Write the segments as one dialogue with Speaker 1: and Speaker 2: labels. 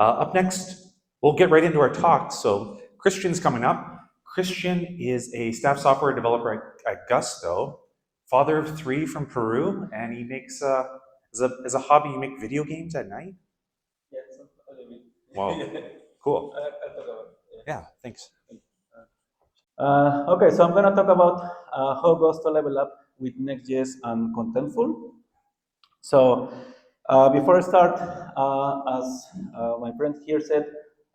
Speaker 1: Up next, we'll get right into our talk. So Christian's coming up. Cristian is a staff software developer at Gusto, father of 3 from Peru, and he makes, as a hobby, you make video games at night?
Speaker 2: Yes, a little bit.
Speaker 1: Wow, cool.
Speaker 2: I'll talk about it.
Speaker 1: Yeah, thanks.
Speaker 2: Okay, so I'm going to talk about how Gusto level up with Next.js and Contentful. So before I start, as my friend here said,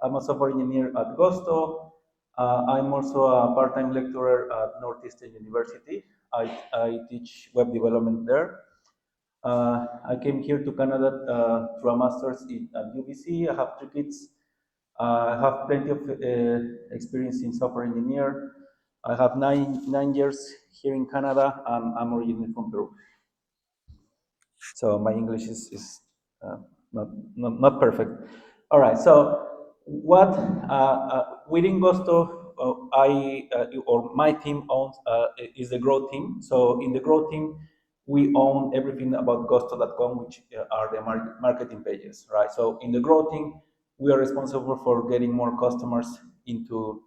Speaker 2: I'm a software engineer at Gusto. I'm also a part-time lecturer at Northeastern University. I teach web development there. I came here to Canada through a master's at UBC. I have 3 kids. I have plenty of experience in software engineer. I have nine years here in Canada, and I'm originally from Peru. So my English is not perfect. All right. So what within Gusto, or my team owns is the growth team. So in the growth team, we own everything about Gusto.com, which are the marketing pages, right? So in the growth team, we are responsible for getting more customers into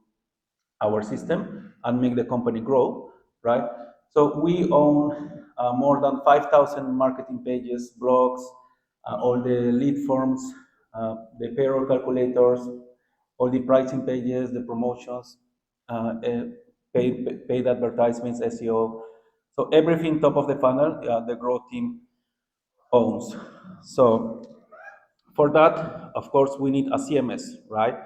Speaker 2: our system and make the company grow, right? So we own more than 5,000 marketing pages, blogs, all the lead forms, the payroll calculators, all the pricing pages, the promotions, paid advertisements, SEO. So everything top of the funnel, the growth team owns. So for that, of course, we need a CMS, right?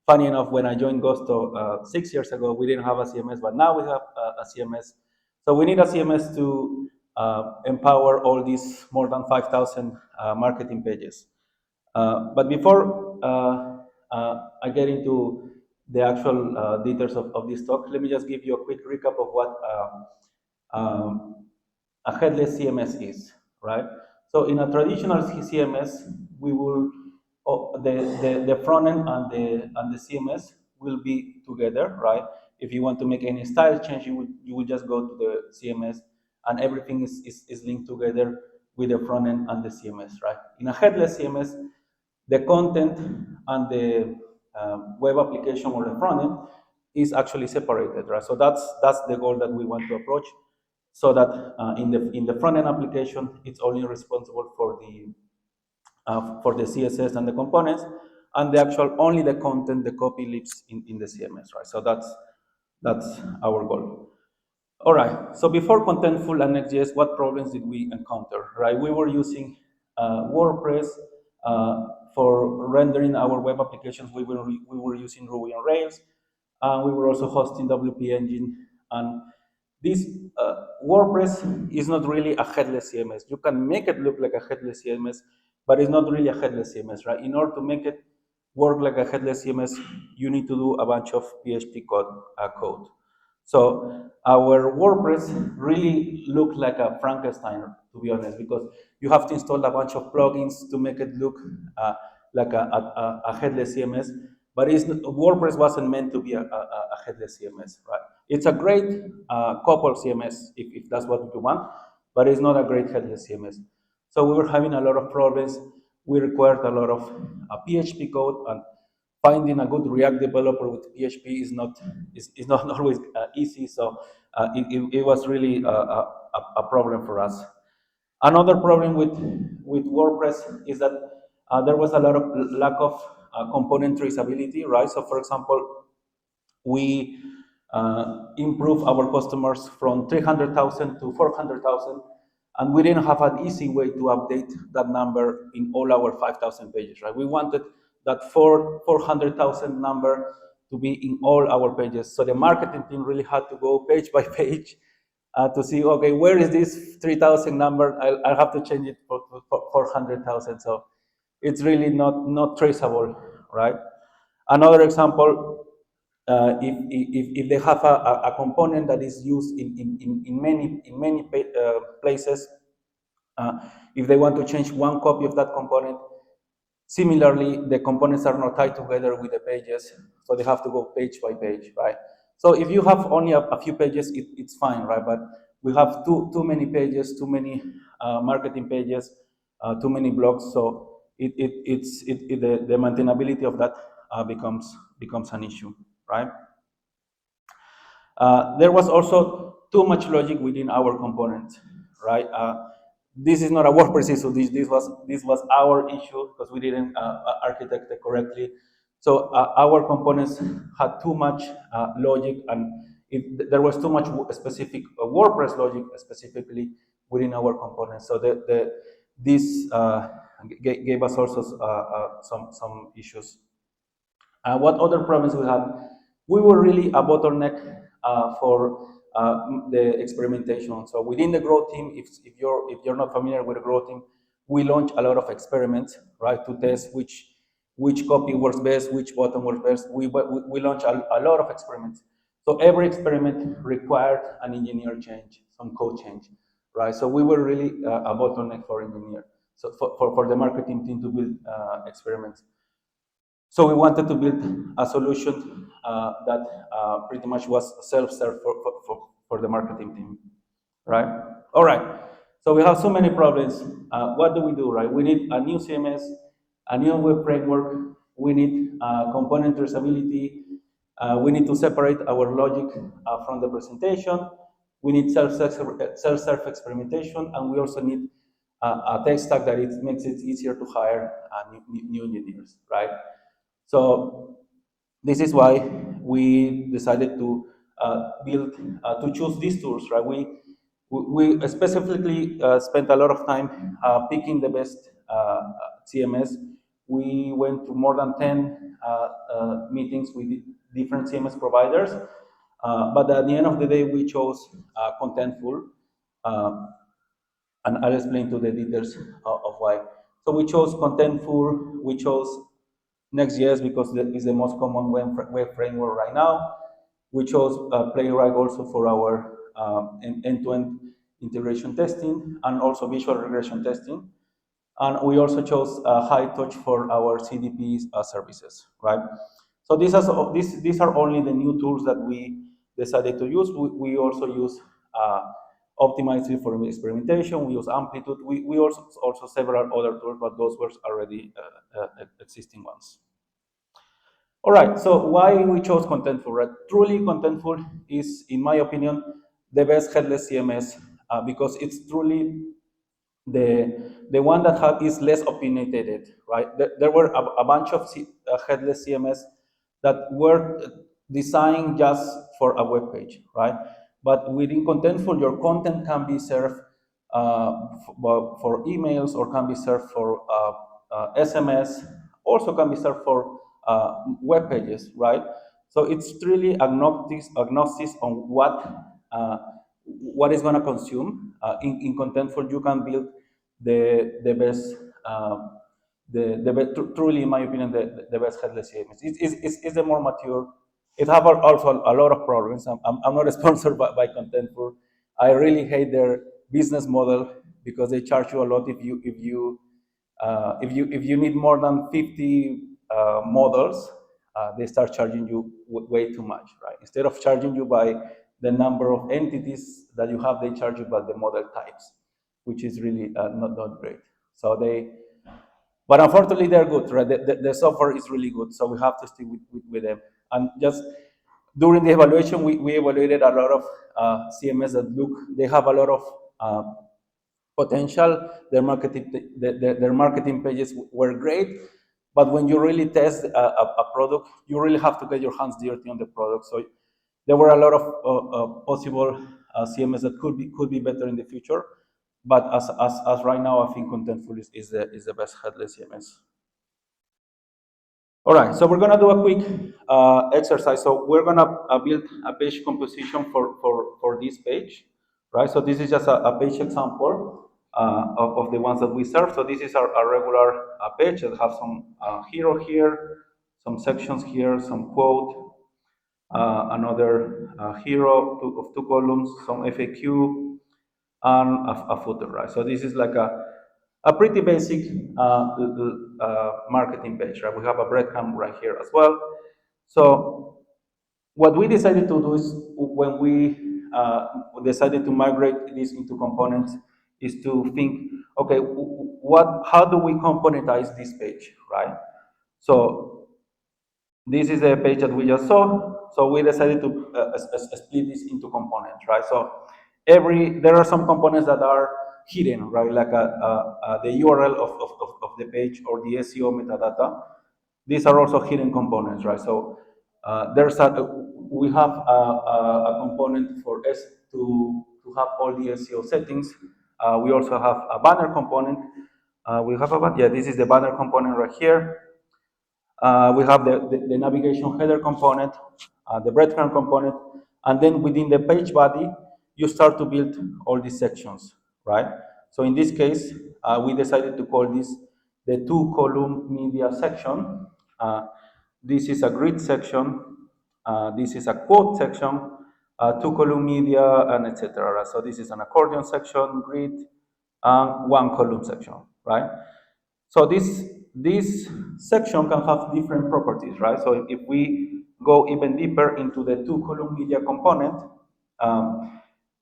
Speaker 2: Funny enough, when I joined Gusto 6 years ago, we didn't have a CMS, but now we have a CMS. So we need a CMS to empower all these more than 5,000 marketing pages. But before I get into the actual details of this talk, let me just give you a quick recap of what a headless CMS is, right? So in a traditional CMS, we will the front end and the CMS will be together, right? If you want to make any style change, you will just go to the CMS, and everything is linked together with the front end and the CMS, right? In a headless CMS, the content and the web application or the front end is actually separated, right? So that's the goal that we want to approach, so that in the front end application, it's only responsible for the CSS and the components, and the actual only the content, the copy lives in the CMS, right? So that's our goal. All right. So before Contentful and Next.js, what problems did we encounter, right? We were using WordPress for rendering our web applications. We were using Ruby on Rails. We were also hosting WP Engine, and this WordPress is not really a headless CMS. You can make it look like a headless CMS, but it's not really a headless CMS, right? In order to make it work like a headless CMS, you need to do a bunch of PHP code. So our WordPress really looked like a Frankenstein, to be honest, because you have to install a bunch of plugins to make it look like a headless CMS. But WordPress wasn't meant to be a headless CMS, right? It's a great couple CMS if that's what you want, but it's not a great headless CMS. So we were having a lot of problems. We required a lot of PHP code, and finding a good React developer with PHP is not always easy. So it was really a problem for us. Another problem with WordPress is that there was a lot of lack of component traceability, right? So for example, we improve our customers from 300,000 to 400,000, and we didn't have an easy way to update that number in all our 5,000 pages, right? We wanted that 400,000 number to be in all our pages. So the marketing team really had to go page by page to see, okay, where is this 3,000 number? I'll have to change it for 400,000. So it's really not traceable, right? Another example, if they have a component that is used in many places, if they want to change one copy of that component, similarly, the components are not tied together with the pages, so they have to go page by page, right? So if you have only a few pages, it's fine, right? But we have too many pages, too many marketing pages, too many blogs, so the maintainability of that becomes an issue, right? There was also too much logic within our components, right? This is not a WordPress issue. This was our issue because we didn't architect it correctly. So our components had too much logic, and there was too much specific WordPress logic specifically within our components. So this gave us also some issues. What other problems we had? We were really a bottleneck for the experimentation. So within the growth team, if you're not familiar with the growth team, we launch a lot of experiments, right, to test which copy works best, which button works best. We launch a lot of experiments. So every experiment required an engineer change, some code change, right? So we were really a bottleneck for engineer. So for the marketing team to build experiments. So we wanted to build a solution that pretty much was self-serve for the marketing team, right? All right. So we have so many problems. What do we do, right? We need a new CMS, a new web framework. We need component traceability. We need to separate our logic from the presentation. We need self-serve experimentation, and we also need a tech stack that makes it easier to hire new engineers, right? So this is why we decided to choose these tools, right? We specifically spent a lot of time picking the best CMS. We went to more than 10 meetings with different CMS providers, but at the end of the day, we chose Contentful, and I'll explain to the details of why. So we chose Contentful, we chose Next.js because it's the most common web framework right now. We chose Playwright also for our end-to-end integration testing and also visual regression testing. And we also chose High Touch for our CDP services, right? So these are only the new tools that we decided to use. We also use Optimize it for experimentation. We use Amplitude. We also several other tools, but those were already existing ones. All right, so why we chose Contentful, right? Truly, Contentful is, in my opinion, the best headless CMS because it's truly the one that is less opinionated, right? There were a bunch of headless CMS that were designed just for a web page, right? But within Contentful, your content can be served for emails or can be served for SMS, also can be served for web pages, right? So it's really agnostic on what is going to consume. In Contentful, you can build the best, truly, in my opinion, the best headless CMS. It's the more mature. It has also a lot of problems. I'm not sponsored by Contentful. I really hate their business model because they charge you a lot if you need more than 50 models. They start charging you way too much, right? Instead of charging you by the number of entities that you have, they charge you by the model types, which is really not great. So but unfortunately, they're good, right? The software is really good, so we have to stick with them. And just during the evaluation, we evaluated a lot of CMS that they have a lot of potential. Their marketing pages were great, but when you really test a product, you really have to get your hands dirty on the product. So there were a lot of possible CMS that could be better in the future. But as right now, I think Contentful is the best headless CMS. All right, so we're gonna do a quick exercise. So we're gonna build a page composition for this page, right? So this is just a page example of the ones that we serve. So this is our regular page that have some hero here, some sections here, some quote, another hero of two columns, some FAQ, and a footer, right? So this is like a pretty basic marketing page, right? We have a breadcrumb right here as well. So what we decided to do is when we decided to migrate this into components, is to think, okay, how do we componentize this page, right? So this is the page that we just saw. So we decided to split this into components, right? So there are some components that are hidden, right? Like the URL of the page or the SEO metadata. These are also hidden components, right? So we have a component for S to have all the SEO settings. We also have a banner component. Yeah, this is the banner component right here. We have the navigation header component, the breadcrumb component, and then within the page body, you start to build all these sections, right? So in this case, we decided to call this the two-column media section. This is a grid section. This is a quote section, two-column media, and etc. So this is an accordion section, grid, and one-column section, right? So this section can have different properties, right? So if we go even deeper into the two-column media component,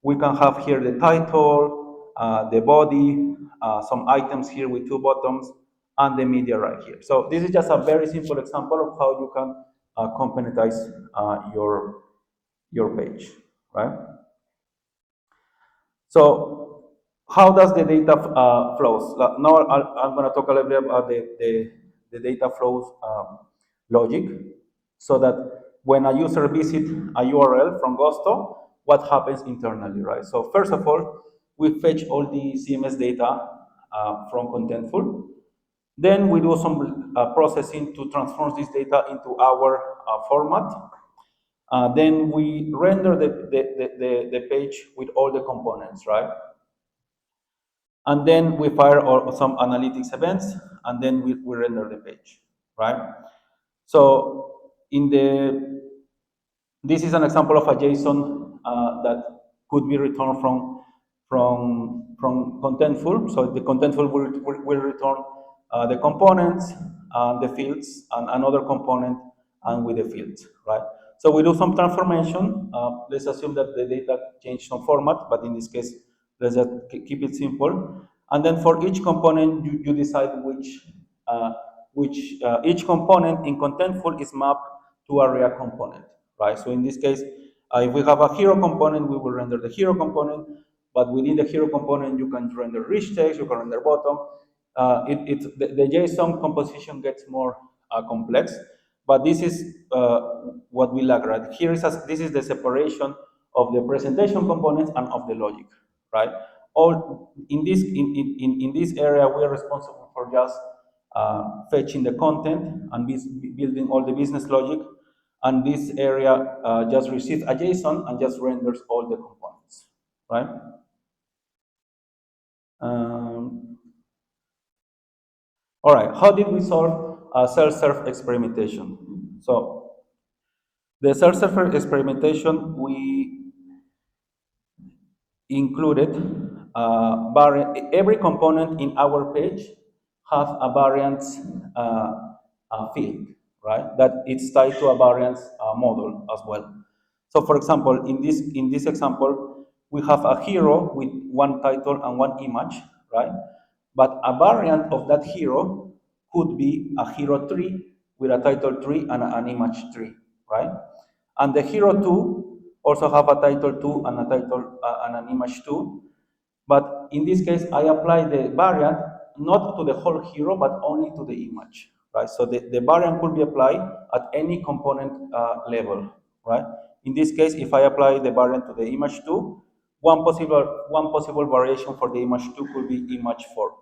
Speaker 2: we can have here the title, the body, some items here with two buttons, and the media right here. So this is just a very simple example of how you can componentize your page, right? So how does the data flows? Now I'm going to talk a little bit about the data flows logic, so that when a user visits a URL from Gusto, what happens internally, right? So first of all, we fetch all the CMS data from Contentful. Then we do some processing to transform this data into our format. Then we render the page with all the components, right? And then we fire some analytics events, and then we render the page, right? So this is an example of a JSON that could be returned from Contentful. So the Contentful will return the components and the fields and another component and with the fields, right? So we do some transformation. Let's assume that the data changed some format, but in this case, let's just keep it simple. And then for each component, you decide each component in Contentful is mapped to a React component, right? So in this case, if we have a hero component, we will render the hero component, but within the hero component, you can render rich text, you can render bottom. The JSON composition gets more complex, but this is what we lack, right? This is the separation of the presentation components and of the logic, right? All in this area, we are responsible for just fetching the content and building all the business logic, and this area just receives a JSON and just renders all the components, right? All right, how did we solve self-serve experimentation? So the self-serve experimentation, we included every component in our page have a variance field, right? That it's tied to a variance model as well. So for example, in this example, we have a hero with one title and one image, right? But a variant of that hero could be a hero tree with a title tree and an image tree, right? And the hero 2 also have a title 2 and a title and an image 2. But in this case, I apply the variant not to the whole hero, but only to the image, right? So the variant could be applied at any component level, right? In this case, if I apply the variant to the image 2, one possible variation for the image 2 could be image 4,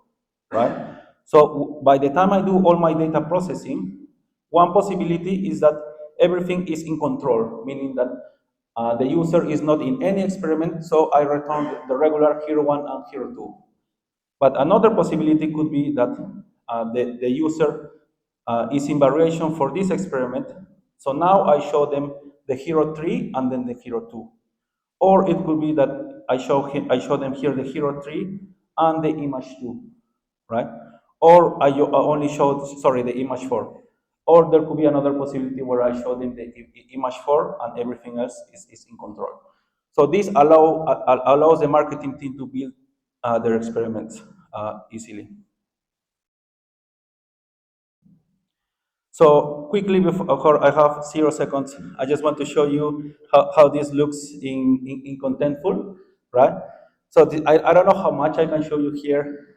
Speaker 2: right? So by the time I do all my data processing, one possibility is that everything is in control, meaning that the user is not in any experiment, so I return the regular hero 1 and hero 2. But another possibility could be that the user is in variation for this experiment, so now I show them the hero 3 and then the hero 2. Or it could be that I show them here the hero 3 and the image 2, right? Or I only show, sorry, the image 4. Or there could be another possibility where I show them the image 4 and everything else is in control. So this allows the marketing team to build their experiments easily. So quickly, before I have 0 seconds, I just want to show you how this looks in Contentful, right? So I don't know how much I can show you here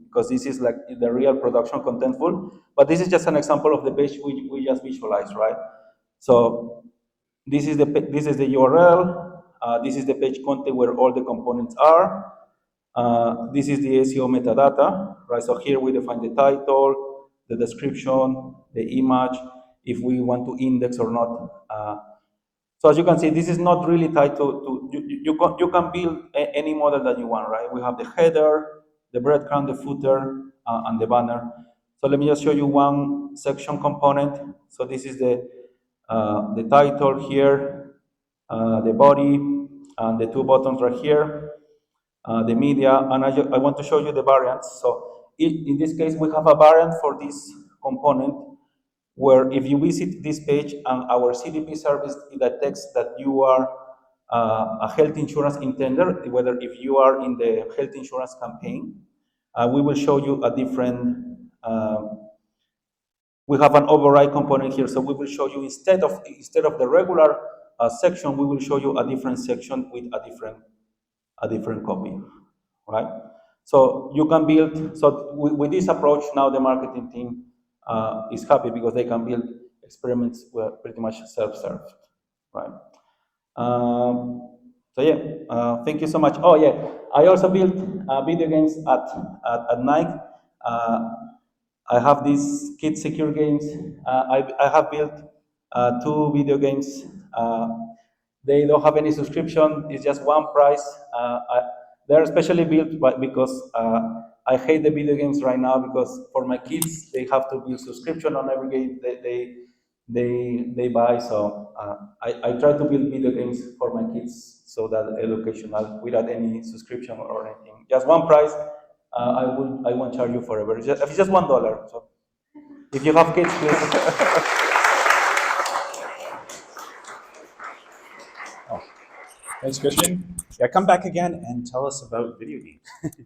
Speaker 2: because this is like the real production Contentful, but this is just an example of the page we just visualized, right? So this is the URL. This is the page content where all the components are. This is the SEO metadata, right? So here we define the title, the description, the image, if we want to index or not. So as you can see, this is not really tied to you can build any model that you want, right? We have the header, the breadcrumb, the footer, and the banner. So let me just show you one section component. So this is the title here, the body, and the two buttons right here, the media, and I want to show you the variants. So in this case, we have a variant for this component where if you visit this page and our CDP service detects that you are a health insurance intender, whether if you are in the health insurance campaign, we will show you a different, we have an override component here. So we will show you instead of the regular section, we will show you a different section with a different copy, right? So you can build, so with this approach, now the marketing team is happy because they can build experiments were pretty much self-served, right? So yeah, thank you so much. Oh yeah, I also built video games at night. I have these kid secure games. I have built two video games. They don't have any subscription. It's just one price. They're especially built because I hate the video games right now because for my kids they have to build subscription on every game they buy. So I try to build video games for my kids so that educational without any subscription or anything. Just one price. I won't charge you forever. It's just $1. So if you have kids, please.
Speaker 1: Thanks, Christian. Yeah, come back again and tell us about video games.